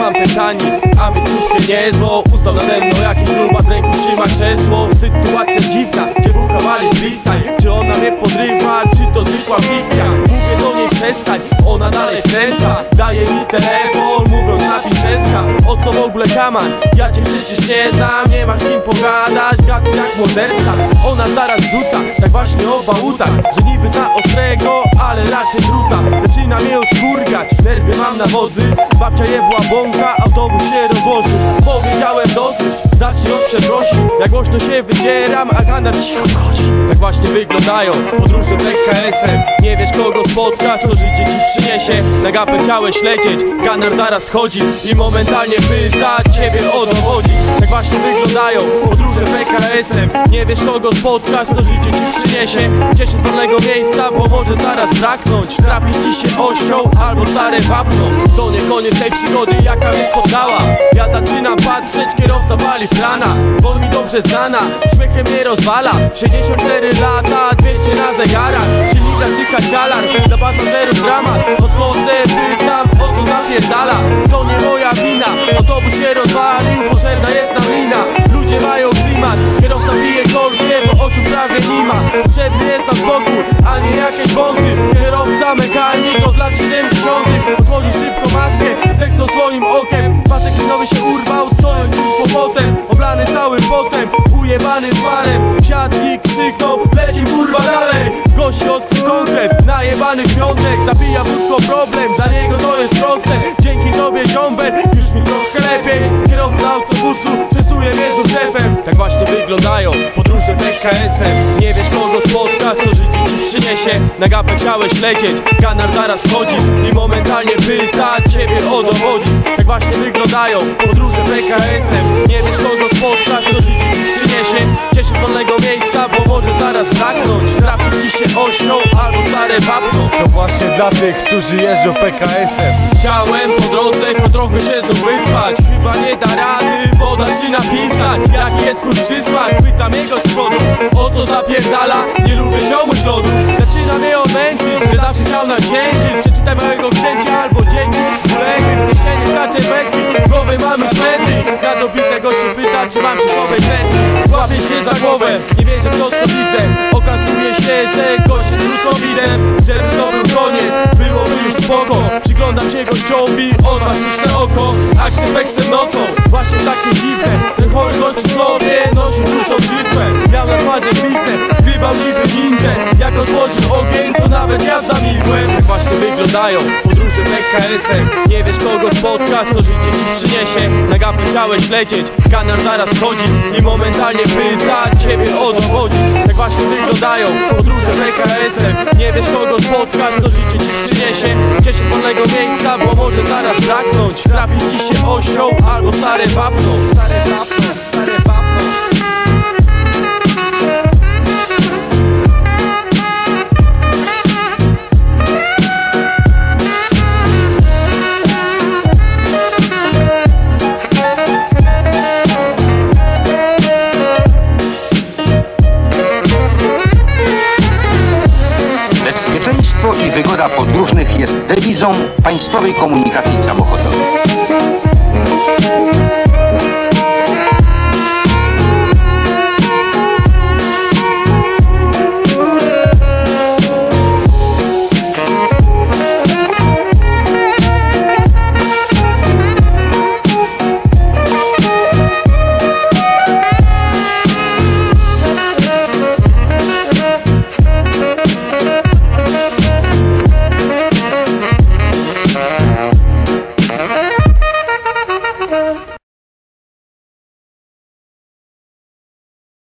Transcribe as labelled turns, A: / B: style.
A: mam ten tani, a miejscówkę niezłą. Ustał nade mną jakiś grubas, w ręku trzyma krzesło. Sytuacja dziwna, dziewucha wali freestyle. Czy ona mnie podrywa, czy to zwykła fikcja? Mówię do niej przestań, ona dalej kręca. Daje mi telefon, mówiąc napisz SK. O co w ogóle kaman? Ja cię przecież nie znam, nie masz z kim pogadać. Gadz jak morderca, ona zaraz rzuca. Tak właśnie o bałutach, że niby za ostrego, ale raczej druta. Zaczyna mnie już kurgać, nerwy mam na wodzy. Babcia jebła bąka, autobus się rozłożył. Powiedziałem dosyć, zacznij od przeprosin. Ja głośno się wydzieram, a Ganar cicho wchodzi. Tak właśnie wyglądają podróże PKS-em. Nie wiesz kogo spotkasz, co życie ci przyniesie. Na gapę chciałeś lecieć, Ganar zaraz schodzi i momentalnie pyta ciebie o dowodzi. Tak właśnie wyglądają podróże PKS-em. Nie wiesz kogo spotkasz, co życie ci przyniesie. Gdzieś z wolnego miejsca, bo może zaraz braknąć. Trafi ci się osioł albo stare wapno. To nie koniec tej przygody, jaka mnie spotkała. Ja zaczynam patrzeć, kierowca pali flana, bo mi dobrze znana, śmiechem mnie rozwala. 64 lata, 200 na zegarach. Silnika styka alarm, dla pasażerów dramat. Podchodzę, pytam o co zapierdala. To nie moja wina, autobus się rozwalił, potrzebna jest nam lina. Ludzie mają klimat, kierowca pije kolkę, bo oczu prawie nie ma. Potrzebny jest nam spokój, a nie jakieś wąty. Kierowca, mechanik od lat 70. Otworzył szybko maskę, zerknął swoim okiem. Pasek klinowy się urwał, to jest tym kłopotem. Oblany całym potem, ujebany z parem. Siadł i krzyknął, leci kurwa dalej. Gość ostry konkret, najebany piątek. Zabija wódko problem, dla niego to jest proste. Dzięki tobie ziąber, już mi trochę lepiej. Kierowca autobusu częstuje mnie z szefem. Tak właśnie wyglądają podróże PKS-em. Nie wiesz kogo spotkasz, co życie ci przyniesie. Na gapę chciałeś lecieć, Ganar zaraz schodzi i momentalnie pyta ciebie o dowodzi. Tak właśnie wyglądają podróże PKS-em. Nie wiesz kogo spotkasz, co życie ci przyniesie. Gdzieś z wolnego miejsca, bo może zaraz braknąć. Trafi ci się osioł albo stare wapno.
B: To właśnie dla tych, którzy jeżdżą PKS-em.
A: Chciałem po drodze choć trochę się znów wyspać. Chyba nie da rady, bo zaczyna pisać. Jaki jest twój przysmak? Pytam jego z przodu, o co zapierdala? Nie lubię ziomuś lodu. Zaczyna mnie on męczyć, że zawsze chciał na księżyc. Przeczytaj mojego księcia albo dzieci z uległy. Dzisiaj nie skacze beki, głowy mamy szmetry. Na dobitego się pyta, czy mam przy sobie kredki. Łapię się za głowę, nie wierzę w to co widzę. Okazuje się, że gość jest krótkowidem. Żeby to był koniec, byłoby już spoko. Przyglądam się gościowi, on ma sztuczne oko. Akcje weksem nocą, właśnie takie dziwne. Ten chory gość przy sobie nosił kluczą brzytwę. Miał na twarzy bliznę, skrywał niby ninja. Jak otworzył ogień, to nawet ja zamilkłem. Tak właśnie wyglądają podróże PKS-em. Nie wiesz kogo spotkasz, co życie ci przyniesie. Na gapę chciałeś lecieć, Ganar zaraz schodzi i momentalnie pyta ciebie o dowodzi. Tak właśnie wyglądają podróże PKS-em. Nie wiesz kogo spotkasz, co życie ci przyniesie. Gdzieś z wolnego miejsca, bo może zaraz braknąć. Trafi ci się osioł albo stare wapno. Stare wapno, stare wapno.
C: Bezpieczeństwo i wygoda podróżnych jest dewizą państwowej komunikacji samochodowej.